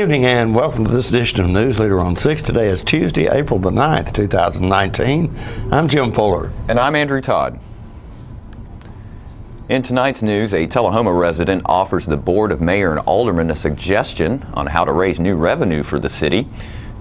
evening and welcome to this edition of News Leader on 6. Today is Tuesday, April the 9th, 2019. I'm Jim Fuller. And I'm Andrew Todd. In tonight's news, a Tullahoma resident offers the Board of Mayor and Aldermen a suggestion on how to raise new revenue for the city.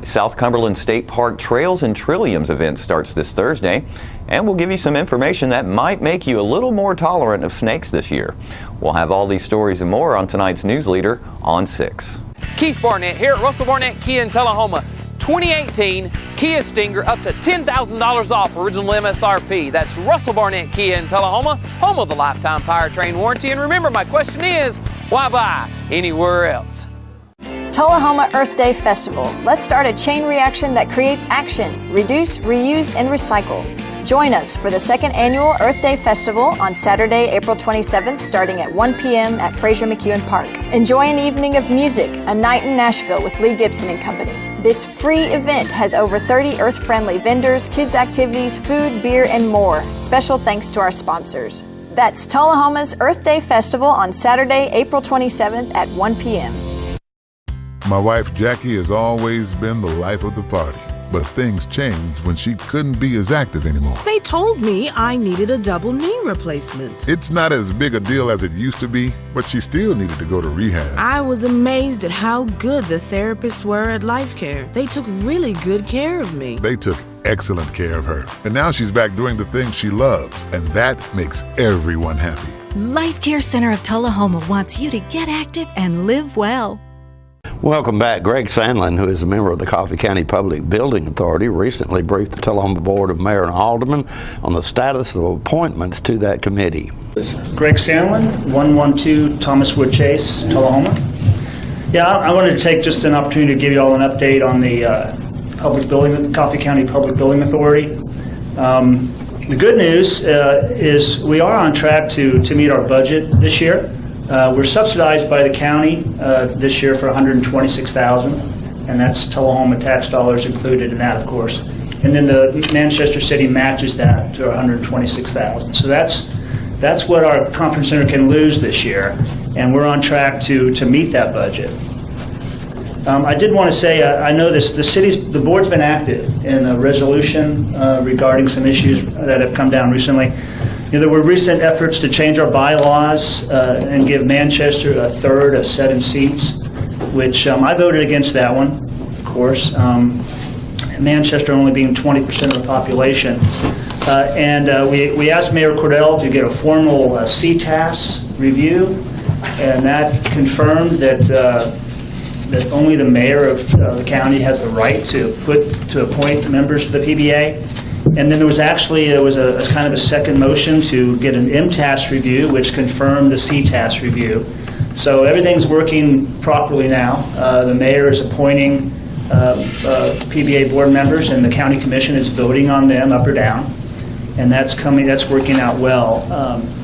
The South Cumberland State Park Trails and Trilliums event starts this Thursday, and we'll give you some information that might make you a little more tolerant of snakes this year. We'll have all these stories and more on tonight's News Leader on 6. Keith Barnett here at Russell Barnett Kia in Tullahoma. 2018 Kia Stinger up to $10,000 off original MSRP. That's Russell Barnett Kia in Tullahoma, home of the lifetime powertrain warranty. And remember, my question is, why buy anywhere else? Tullahoma Earth Day Festival. Let's start a chain reaction that creates action. Reduce, reuse, and recycle. Join us for the second annual Earth Day Festival on Saturday, April 27th, starting at 1 p.m. at Fraser McEwen Park. Enjoy an evening of music, a night in Nashville with Lee Gibson and Company. This free event has over 30 earth-friendly vendors, kids' activities, food, beer, and more. Special thanks to our sponsors. That's Tullahoma's Earth Day Festival on Saturday, April 27th at 1 p.m. My wife Jackie has always been the life of the party, but things changed when she couldn't be as active anymore. They told me I needed a double knee replacement. It's not as big a deal as it used to be, but she still needed to go to rehab. I was amazed at how good the therapists were at Life Care. They took really good care of me. They took excellent care of her. And now she's back doing the things she loves, and that makes everyone happy. Life Care Center of Tullahoma wants you to get active and live well. Welcome back. Greg Sandlin, who is a member of the Coffee County Public Building Authority, recently briefed the Tullahoma Board of Mayor and Aldermen on the status of appointments to that committee. Greg Sandlin, 112 Thomas Wood Chase, Tullahoma. Yeah, I wanted to take just an opportunity to give you all an update on the Coffee County Public Building Authority. The good news is we are on track to meet our budget this year. We're subsidized by the county this year for $126,000, and that's Tullahoma tax dollars included in that, of course. And then the Manchester City matches that to $126,000. So that's what our conference center can lose this year, and we're on track to meet that budget. I did want to say I know the board's been active in a resolution regarding some issues that have come down recently. There were recent efforts to change our bylaws and give Manchester a third of 7 seats, which I voted against that one, of course. Manchester only being 20% of the population. And we asked Mayor Cordell to get a formal CTAS review, and that confirmed that only the mayor of the county has the right to appoint members to the PBA. And then there was a kind of a second motion to get an MTAS review, which confirmed the CTAS review. So everything's working properly now. The mayor is appointing PBA board members, and the county commission is voting on them up or down. And that's working out well.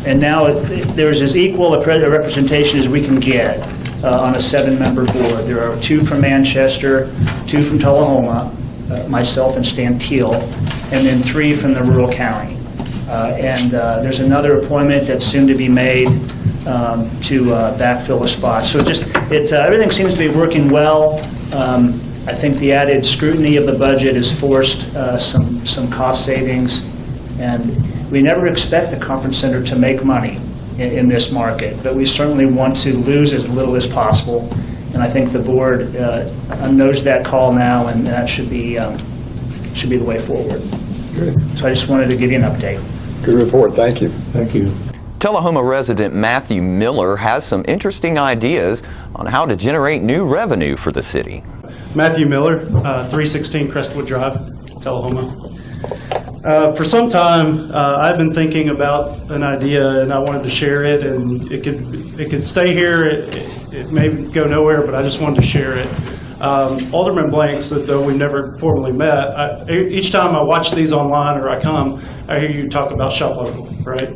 And now there's as equal a representation as we can get on a 7-member board. There are 2 from Manchester, 2 from Tullahoma, myself and Stan Teal, and then 3 from the rural county. And there's another appointment that's soon to be made to backfill a spot. So everything seems to be working well. I think the added scrutiny of the budget has forced some cost savings, and we never expect the conference center to make money in this market, but we certainly want to lose as little as possible. And I think the board knows that call now, and that should be the way forward. Good. So I just wanted to give you an update. Good report. Thank you. Thank you. Tullahoma resident Matthew Miller has some interesting ideas on how to generate new revenue for the city. Matthew Miller, 316 Crestwood Drive, Tullahoma. For some time, I've been thinking about an idea, and I wanted to share it. And it could stay here. It may go nowhere, but I just wanted to share it. Alderman Blanks, though we've never formally met, each time I watch these online or I hear you talk about shop local, right?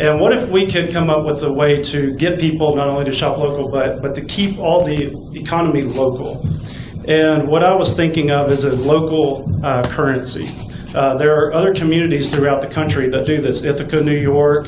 And what if we could come up with a way to get people not only to shop local, but to keep all the economy local? And what I was thinking of is a local currency. There are other communities throughout the country that do this. Ithaca, New York,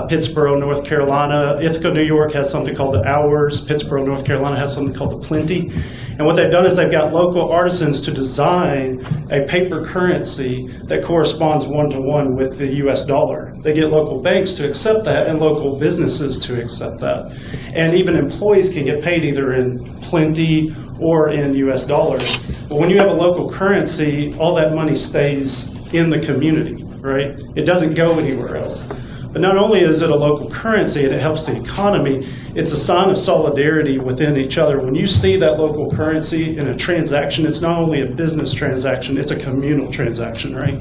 Pittsboro, North Carolina. Ithaca, New York has something called the Hours. Pittsboro, North Carolina has something called the Plenty. And what they've done is they've got local artisans to design a paper currency that corresponds one-to-one with the US dollar. They get local banks to accept that and local businesses to accept that. And even employees can get paid either in Plenty or in US dollars. But when you have a local currency, all that money stays in the community, right? It doesn't go anywhere else. But not only is it a local currency and it helps the economy, it's a sign of solidarity within each other. When you see that local currency in a transaction, it's not only a business transaction, it's a communal transaction, right?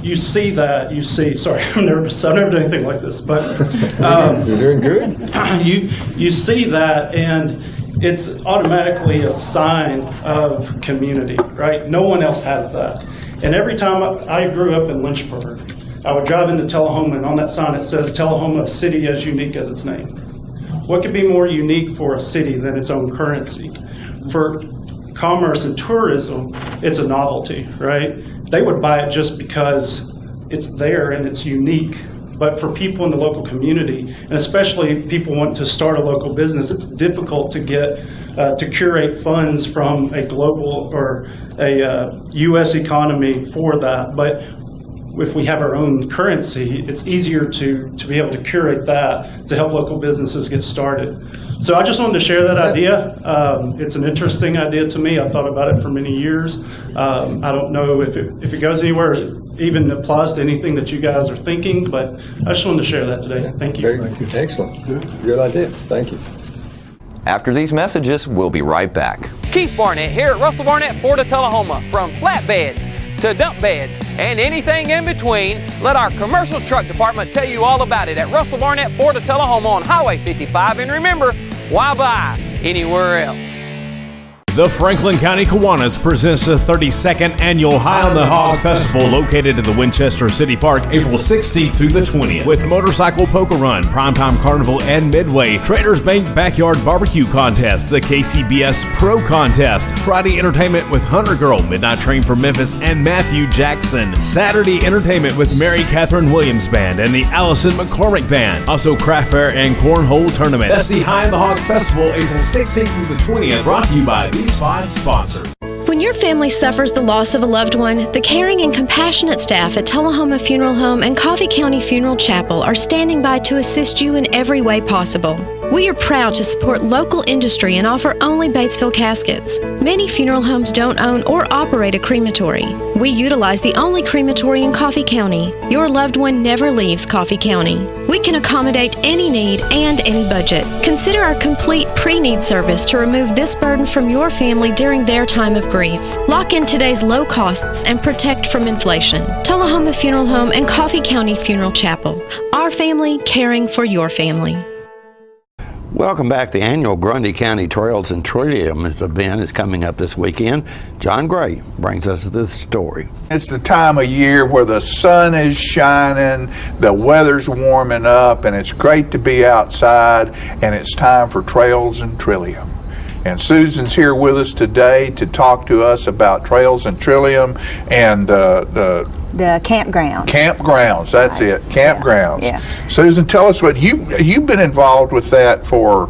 You see that, sorry, I'm nervous, I've never done anything like this, but You're doing good. you see that, and it's automatically a sign of community, right? No one else has that. And every time I grew up in Lynchburg, I would drive into Tullahoma, and on that sign it says, Tullahoma, a city as unique as its name. What could be more unique for a city than its own currency? For commerce and tourism, it's a novelty, right? They would buy it just because it's there and it's unique. But for people in the local community, and especially people wanting to start a local business, it's difficult to get to curate funds from a global or a U.S. economy for that. But if we have our own currency, it's easier to be able to curate that to help local businesses get started. So I just wanted to share that idea. It's an interesting idea to me. I've thought about it for many years. I don't know if it goes anywhere, or even applies to anything that you guys are thinking, but I just wanted to share that today. Thank you. Excellent. Good idea. Thank you. After these messages, we'll be right back. Keith Barnett here at Russell Barnett Ford of Tullahoma. From flatbeds to dump beds and anything in between, let our commercial truck department tell you all about it at Russell Barnett Ford of Tullahoma on Highway 55. And remember, why buy anywhere else? The Franklin County Kiwanis presents the 32nd Annual High on the Hog Festival located at the Winchester City Park April 16th through the 20th with Motorcycle Poker Run, Primetime Carnival and Midway, Traders Bank Backyard Barbecue Contest, the KCBS Pro Contest, Friday Entertainment with Hunter Girl, Midnight Train from Memphis and Matthew Jackson, Saturday Entertainment with Mary Catherine Williams Band and the Allison McCormick Band, also Craft Fair and Cornhole Tournament. That's the High on the Hog Festival April 16th through the 20th, brought to you by these fine sponsors. When your family suffers the loss of a loved one, the caring and compassionate staff at Tullahoma Funeral Home and Coffee County Funeral Chapel are standing by to assist you in every way possible. We are proud to support local industry and offer only Batesville caskets. Many funeral homes don't own or operate a crematory. We utilize the only crematory in Coffee County. Your loved one never leaves Coffee County. We can accommodate any need and any budget. Consider our complete pre-need service to remove this burden from your family during their time of grief. Lock in today's low costs and protect from inflation. Tullahoma Funeral Home and Coffee County Funeral Chapel. Our family caring for your family. Welcome back. The annual Grundy County Trails and Trilliums event is coming up this weekend. John Gray brings us this story. It's the time of year where the sun is shining, the weather's warming up, and it's great to be outside, and it's time for Trails and Trillium. And Susan's here with us today to talk to us about Trails and Trillium and the campground. Campgrounds, that's right. It. Campgrounds. Yeah. Susan, tell us what you've been involved with that for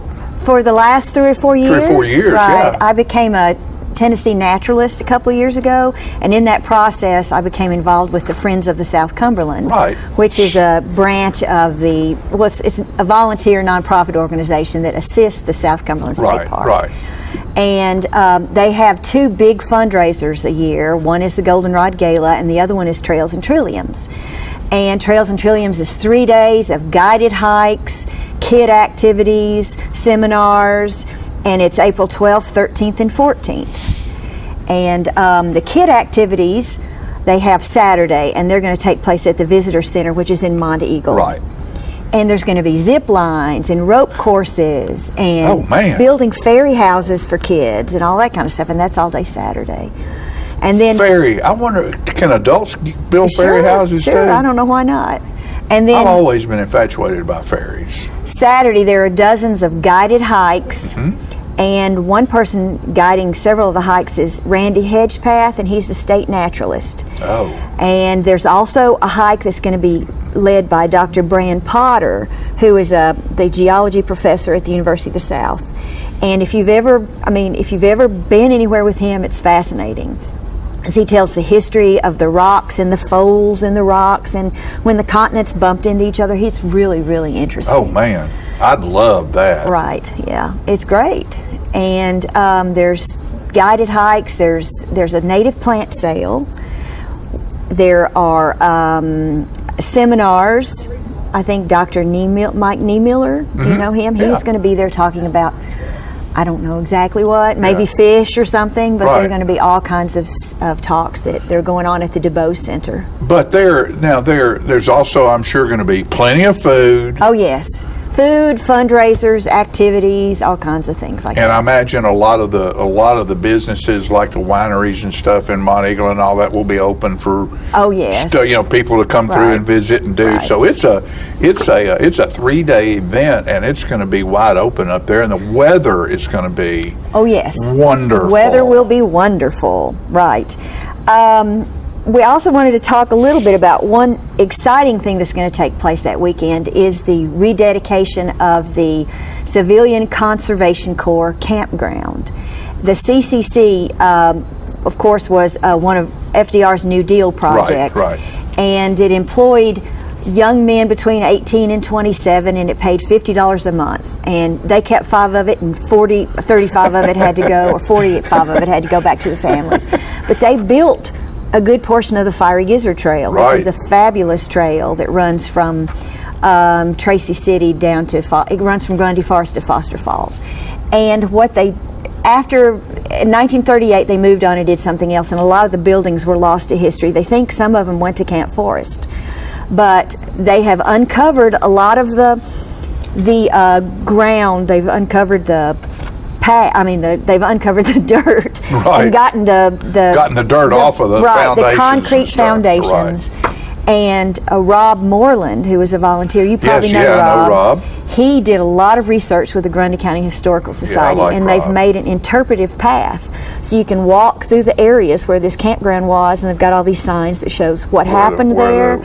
the last 3 or 4 years. 3 or 4 years, right. Yeah. I became a Tennessee naturalist a couple of years ago, and in that process I became involved with the Friends of the South Cumberland, right, which is a branch of the, it's a volunteer nonprofit organization that assists the South Cumberland State Park. Right. And they have 2 big fundraisers a year. One is the Goldenrod Gala, and the other one is Trails and Trilliums. And Trails and Trilliums is 3 days of guided hikes, kid activities, seminars, and it's April 12th, 13th, and 14th. And the kid activities, they have Saturday, and they're going to take place at the Visitor Center, which is in Monte Eagle. Right. And there's going to be zip lines and rope courses and building fairy houses for kids and all that kind of stuff, and that's all day Saturday. And then fairy, I wonder, can adults build fairy houses too? I don't know why not. And then I've always been infatuated by fairies. Saturday there are dozens of guided hikes And one person guiding several of the hikes is Randy Hedgepath, and he's the state naturalist. Oh. And there's also a hike that's going to be led by Dr. Bran Potter, who is the geology professor at the University of the South. And if you've ever been anywhere with him, it's fascinating, as he tells the history of the rocks and the folds in the rocks and when the continents bumped into each other. He's really, really interesting. Oh man, I'd love that. Right, yeah, it's great. And there's guided hikes, there's a native plant sale, there are seminars. I think Dr. Mike Niemiller, do you know him? He's going to be there talking about, I don't know exactly what, maybe fish or something, but there are going to be all kinds of talks that they're going on at the DuBose Center. But there's also, I'm sure, going to be plenty of food. Oh yes, food, fundraisers, activities, all kinds of things like that. And I imagine a lot of the businesses, like the wineries and stuff in Monteagle and all that, will be open for people to come through and visit and do. So it's a 3-day event, and it's going to be wide open up there, and the weather is going to be wonderful. Weather will be wonderful, right? We also wanted to talk a little bit about one exciting thing that's going to take place that weekend is the rededication of the Civilian Conservation Corps campground. The CCC, of course, was one of FDR's New Deal projects, and it employed young men between 18 and 27, and it paid $50 a month. And they kept 5 of it, and 35 of it had to go, or 45 of it had to go back to the families. But they built a good portion of the Fiery Gizzard Trail, which is a fabulous trail that runs from Tracy City down to, it runs from Grundy Forest to Foster Falls. And in 1938, they moved on and did something else, and a lot of the buildings were lost to history. They think some of them went to Camp Forest. But they have uncovered a lot of the ground. They've uncovered they've uncovered the dirt and gotten the dirt off of the foundations, the concrete foundations. And Rob Moreland, who is a volunteer, you probably know Rob. He did a lot of research with the Grundy County Historical Society, and they've made an interpretive path, so you can walk through the areas where this campground was, and they've got all these signs that shows what happened there,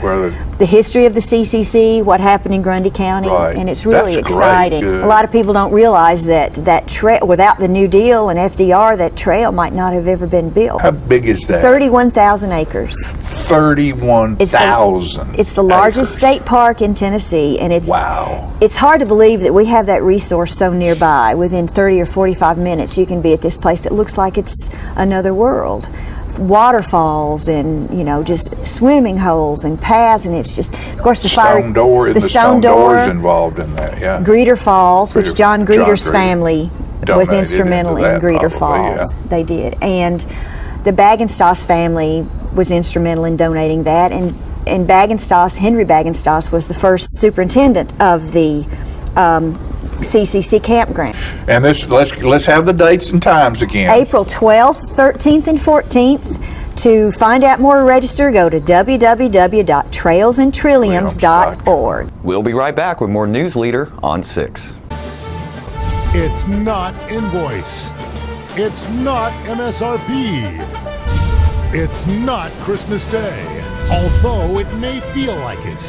the history of the CCC, what happened in Grundy County, and it's really exciting. A lot of people don't realize that trail, without the New Deal and FDR, that trail might not have ever been built. How big is that? 31,000 acres. 31,000. It's the largest state park in Tennessee, and it's hard to believe that we have that resource so nearby. Within 30 or 45 minutes, you can be at this place that looks like it's another world. Waterfalls and just swimming holes and paths, and it's just, of course, the stone door is involved in that. Yeah. Greeter Falls, which John Greeter's family was instrumental in Greeter Falls. Yeah. They did, and the Bagenstos family was instrumental in donating that, and Bagenstos, Henry Bagenstos, was the first superintendent of the CCC campground. And let's have the dates and times again. April 12th, 13th, and 14th. To find out more or register, go to www.trailsandtrilliums.org. We'll be right back with more News Leader on 6. It's not invoice. It's not MSRP. It's not Christmas Day, although it may feel like it.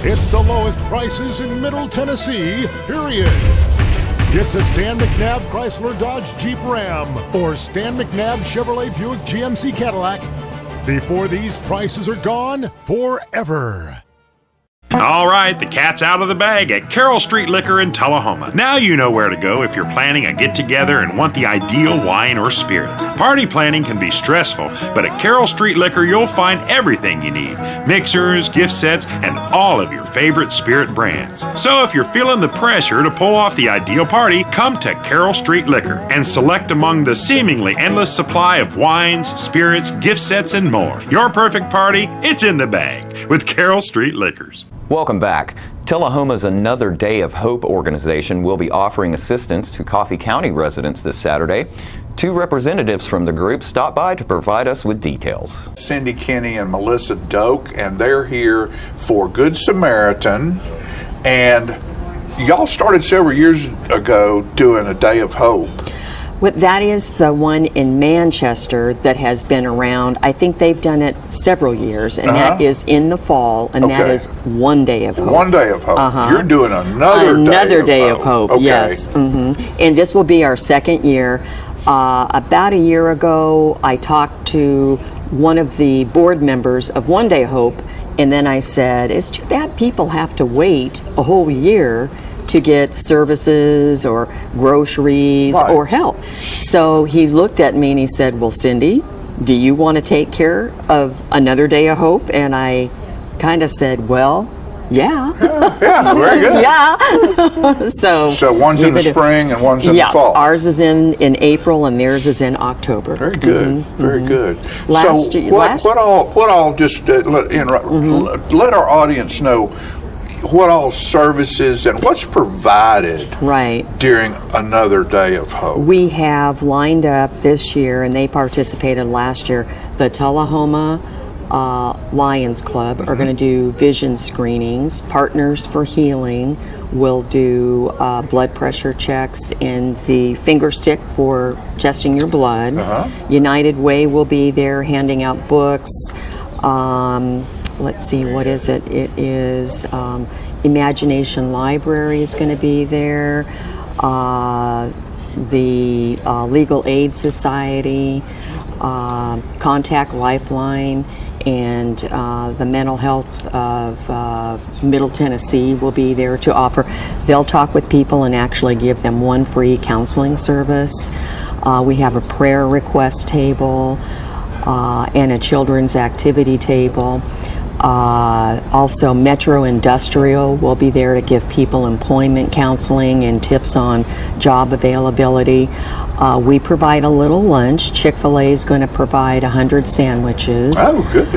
It's the lowest prices in Middle Tennessee, period. Get to Stan McNabb Chrysler Dodge Jeep Ram or Stan McNabb Chevrolet Buick GMC Cadillac before these prices are gone forever. All right, the cat's out of the bag at Carroll Street Liquor in Tullahoma. Now you know where to go if you're planning a get-together and want the ideal wine or spirit. Party planning can be stressful, but at Carroll Street Liquor you'll find everything you need. Mixers, gift sets, and all of your favorite spirit brands. So if you're feeling the pressure to pull off the ideal party, come to Carroll Street Liquor and select among the seemingly endless supply of wines, spirits, gift sets, and more. Your perfect party, it's in the bag with Carroll Street Liquors. Welcome back. Tullahoma's Another Day of Hope organization will be offering assistance to Coffee County residents this Saturday. 2 representatives from the group stopped by to provide us with details. Cindy Kinney and Melissa Doak, and they're here for Good Samaritan. And y'all started several years ago doing a Day of Hope. That is the one in Manchester that has been around. I think they've done it several years, and that is in the fall, and that is One Day of Hope. One Day of Hope. You're doing another Day of Hope. Okay. Yes. And this will be our second year. About a year ago, I talked to one of the board members of One Day of Hope, and then I said, it's too bad people have to wait a whole year to get services or groceries or help. So he looked at me and he said, well, Cindy, do you want to take care of Another Day of Hope? And I kind of said, well, yeah. Yeah, very good. Yeah. So one's in the spring and one's in the fall. Ours is in April and theirs is in October. Very good. Very good. Last so year, what all just let our audience know what all services and what's provided during Another Day of Hope. We have lined up this year, and they participated last year, the Tullahoma Lions Club are going to do vision screenings. Partners for Healing will do blood pressure checks and the finger stick for testing your blood. United Way will be there handing out books. Let's see, what is it? It is Imagination Library is going to be there. The Legal Aid Society, Contact Lifeline, and the Mental Health of Middle Tennessee will be there to offer. They'll talk with people and actually give them one free counseling service. We have a prayer request table and a children's activity table. Also, Metro Industrial will be there to give people employment counseling and tips on job availability. We provide a little lunch. Chick-fil-A is going to provide 100 sandwiches. Oh, good.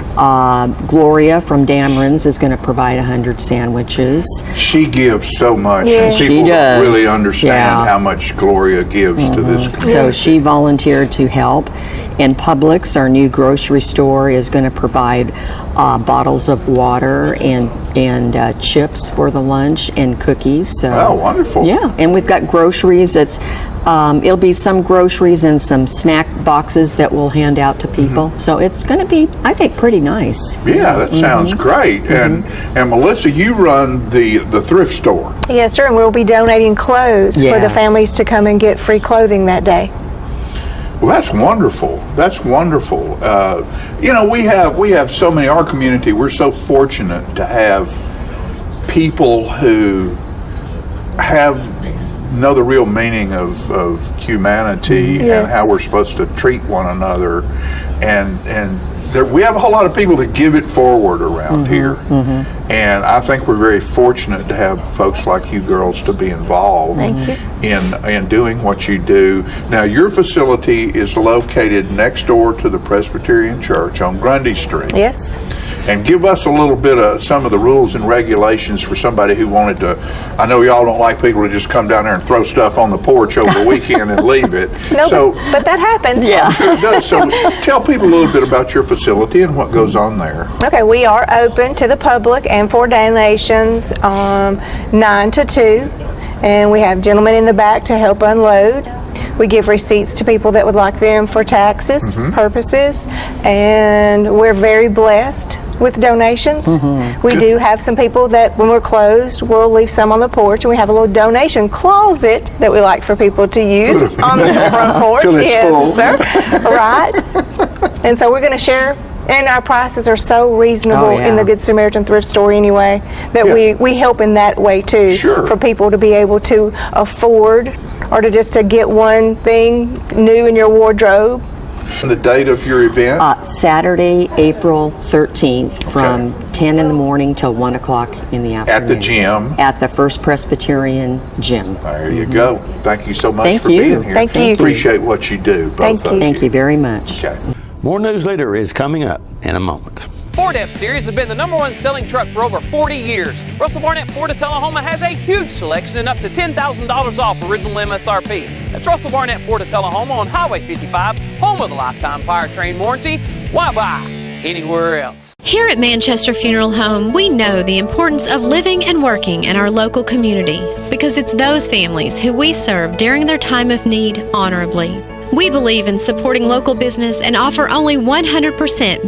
Gloria from Dameron's is going to provide 100 sandwiches. She gives so much, Yes. and people She does. really understand how much Gloria gives to this community. So she volunteered to help. And Publix, our new grocery store, is going to provide bottles of water and chips for the lunch and cookies. So, oh, wonderful! Yeah, and we've got groceries. It'll be some groceries and some snack boxes that we'll hand out to people. So it's going to be, I think, pretty nice. Yeah, that sounds great. And Melissa, you run the thrift store. Yes, sir. And we'll be donating clothes for the families to come and get free clothing that day. Well, that's wonderful. That's wonderful. You know, we have so many, our community, we're so fortunate to have people who know the real meaning of humanity and how we're supposed to treat one another. And we have a whole lot of people that give it forward around here. And I think we're very fortunate to have folks like you girls to be involved in doing what you do. Now, your facility is located next door to the Presbyterian Church on Grundy Street. Yes. And give us a little bit of some of the rules and regulations for somebody who wanted to. I know y'all don't like people to just come down there and throw stuff on the porch over the weekend and leave it. No, but that happens. Yeah, I'm sure it does. So tell people a little bit about your facility and what goes on there. Okay, we are open to the public and for donations 9 to 2. And we have gentlemen in the back to help unload. We give receipts to people that would like them for taxes purposes. And we're very blessed with donations. We do have some people that when we're closed, we'll leave some on the porch, and we have a little donation closet that we like for people to use on the front porch. Till it's full. Sir. Right. And so we're going to share. And our prices are so reasonable in the Good Samaritan Thrift Store anyway, that we help in that way too, for people to be able to afford or to get one thing new in your wardrobe. And the date of your event? Saturday, April 13th from 10 in the morning till 1 o'clock in the afternoon. At the gym? At the First Presbyterian Gym. There you go. Thank you so much Thank for you. being here. Thank you. Appreciate what you do, both of you. Thank you very much. Okay. More news later is coming up in a moment. Ford F-Series has been the #1 selling truck for over 40 years. Russell Barnett Ford of Tullahoma has a huge selection and up to $10,000 off original MSRP. That's Russell Barnett Ford of Tullahoma on Highway 55, home of the lifetime powertrain warranty. Why buy? anywhere else. Here at Manchester Funeral Home, we know the importance of living and working in our local community because it's those families who we serve during their time of need honorably. We believe in supporting local business and offer only 100%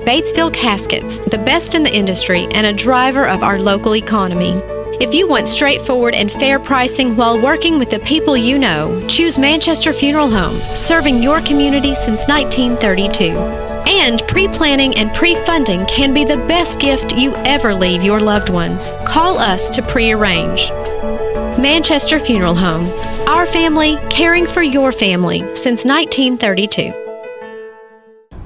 Batesville caskets, the best in the industry and a driver of our local economy. If you want straightforward and fair pricing while working with the people you know, choose Manchester Funeral Home, serving your community since 1932. And pre-planning and pre-funding can be the best gift you ever leave your loved ones. Call us to pre-arrange. Manchester Funeral Home. Our family, caring for your family since 1932.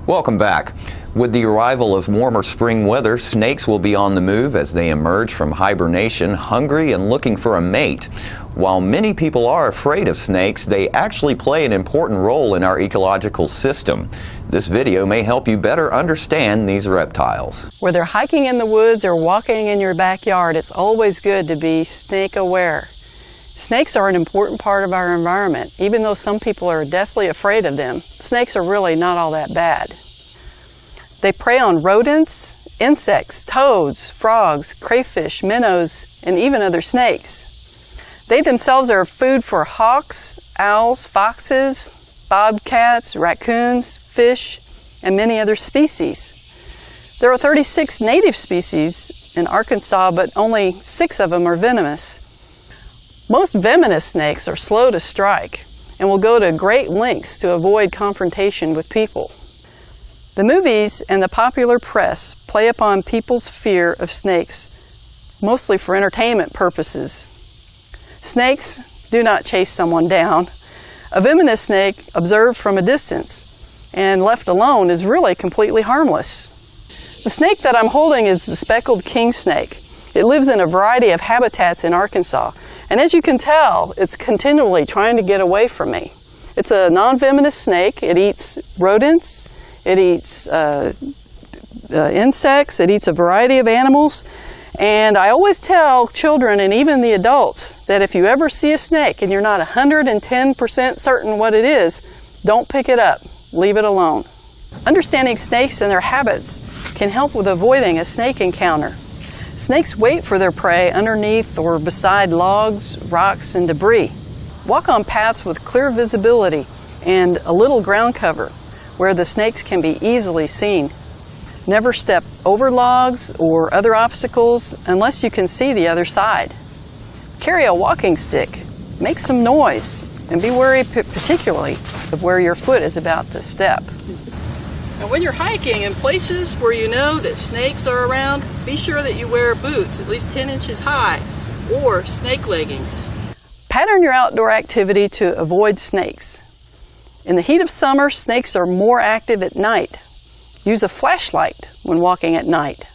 Welcome back. With the arrival of warmer spring weather, snakes will be on the move as they emerge from hibernation, hungry and looking for a mate. While many people are afraid of snakes, they actually play an important role in our ecological system. This video may help you better understand these reptiles. Whether hiking in the woods or walking in your backyard, it's always good to be snake aware. Snakes are an important part of our environment. Even though some people are deathly afraid of them, snakes are really not all that bad. They prey on rodents, insects, toads, frogs, crayfish, minnows, and even other snakes. They themselves are food for hawks, owls, foxes, bobcats, raccoons, fish, and many other species. There are 36 native species in Arkansas, but only 6 of them are venomous. Most venomous snakes are slow to strike and will go to great lengths to avoid confrontation with people. The movies and the popular press play upon people's fear of snakes, mostly for entertainment purposes. Snakes do not chase someone down. A venomous snake observed from a distance and left alone is really completely harmless. The snake that I'm holding is the speckled king snake. It lives in a variety of habitats in Arkansas. And as you can tell, it's continually trying to get away from me. It's a non-venomous snake. It eats rodents, it eats insects, it eats a variety of animals. And I always tell children and even the adults that if you ever see a snake and you're not 110% certain what it is, don't pick it up. Leave it alone. Understanding snakes and their habits can help with avoiding a snake encounter. Snakes wait for their prey underneath or beside logs, rocks, and debris. Walk on paths with clear visibility and a little ground cover where the snakes can be easily seen. Never step over logs or other obstacles unless you can see the other side. Carry a walking stick, make some noise, and be wary particularly of where your foot is about to step. And when you're hiking in places where you know that snakes are around, be sure that you wear boots at least 10 inches high or snake leggings. Pattern your outdoor activity to avoid snakes. In the heat of summer, snakes are more active at night. Use a flashlight when walking at night.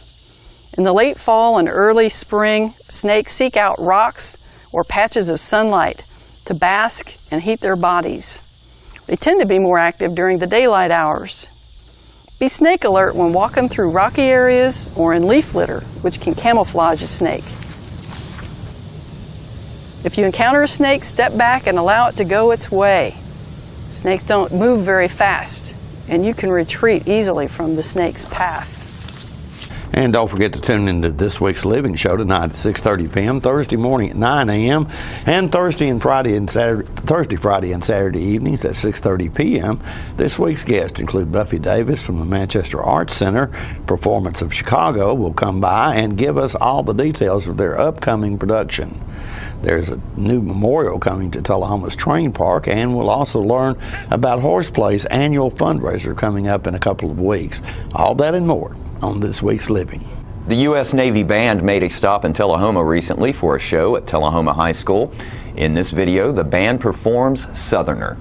In the late fall and early spring, snakes seek out rocks or patches of sunlight to bask and heat their bodies. They tend to be more active during the daylight hours. Be snake alert when walking through rocky areas or in leaf litter, which can camouflage a snake. If you encounter a snake, step back and allow it to go its way. Snakes don't move very fast, and you can retreat easily from the snake's path. And don't forget to tune into this week's Living Show tonight at 6:30 p.m., Thursday morning at 9 a.m., and Thursday, Friday, and Saturday evenings at 6:30 p.m. This week's guests include Buffy Davis from the Manchester Arts Center. Performance of Chicago will come by and give us all the details of their upcoming production. There's a new memorial coming to Tullahoma's Train Park, and we'll also learn about Horseplay's annual fundraiser coming up in a couple of weeks. All that and more on this week's Living. The U.S. Navy Band made a stop in Tullahoma recently for a show at Tullahoma High School. In this video, the band performs Southerner.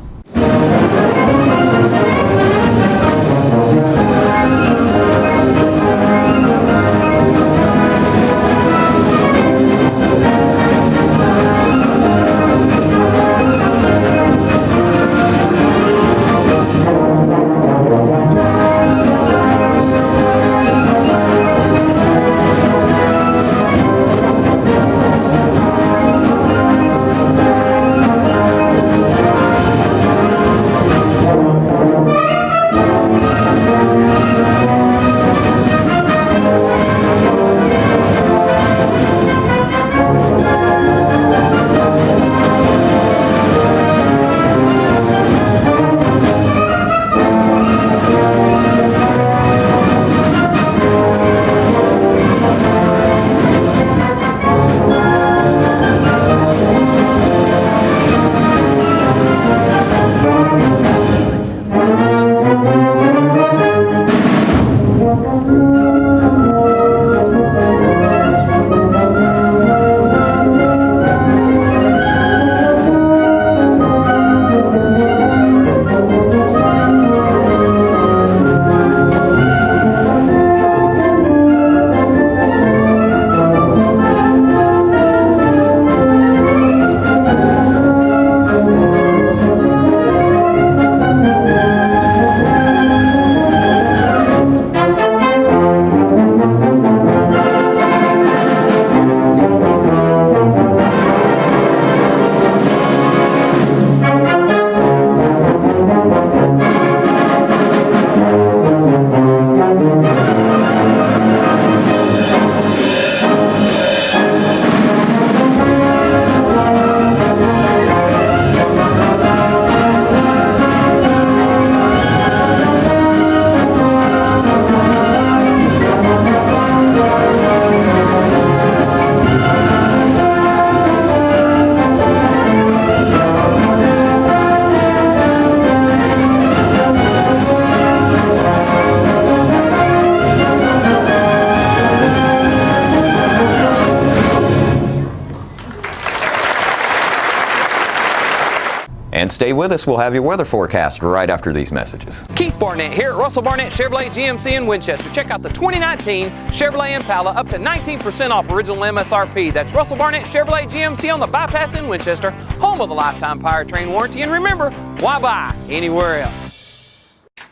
Stay with us. We'll have your weather forecast right after these messages. Keith Barnett here at Russell Barnett Chevrolet GMC in Winchester. Check out the 2019 Chevrolet Impala up to 19% off original MSRP. That's Russell Barnett Chevrolet GMC on the bypass in Winchester, home of the lifetime powertrain warranty. And remember, why buy anywhere else?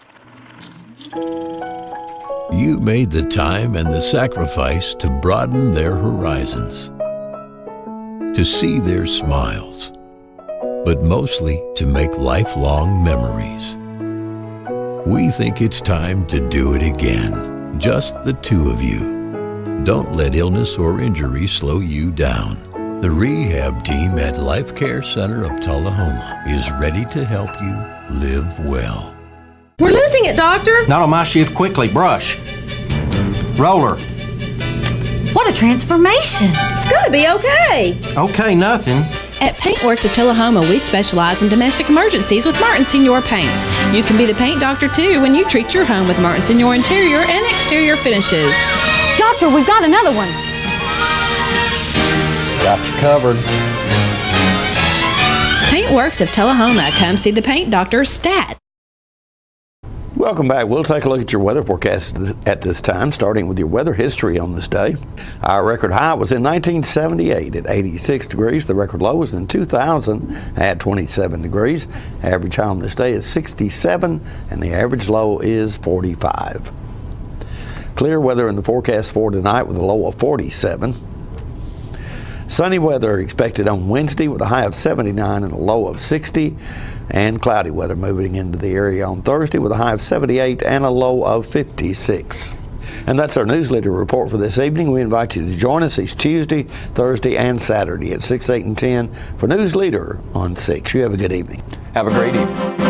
You made the time and the sacrifice to broaden their horizons, to see their smiles, but mostly to make lifelong memories. We think it's time to do it again, just the two of you. Don't let illness or injury slow you down. The rehab team at Life Care Center of Tullahoma is ready to help you live well. We're losing it, Doctor. Not on my shift. Quickly, brush. Roller. What a transformation. It's gonna be okay. Okay, nothing. At Paintworks of Tullahoma, we specialize in domestic emergencies with Martin Senior Paints. You can be the paint doctor too when you treat your home with Martin Senior interior and exterior finishes. Doctor, we've got another one. Got you covered. Paintworks of Tullahoma. Come see the paint doctor, Stat. Welcome back. We'll take a look at your weather forecast at this time, starting with your weather history on this day. Our record high was in 1978 at 86 degrees. The record low was in 2000 at 27 degrees. Average high on this day is 67, and the average low is 45. Clear weather in the forecast for tonight with a low of 47. Sunny weather expected on Wednesday with a high of 79 and a low of 60. And cloudy weather moving into the area on Thursday with a high of 78 and a low of 56. And that's our news leader report for this evening. We invite you to join us each Tuesday, Thursday, and Saturday at 6, 8, and 10 for News Leader on 6. You have a good evening. Have a great evening.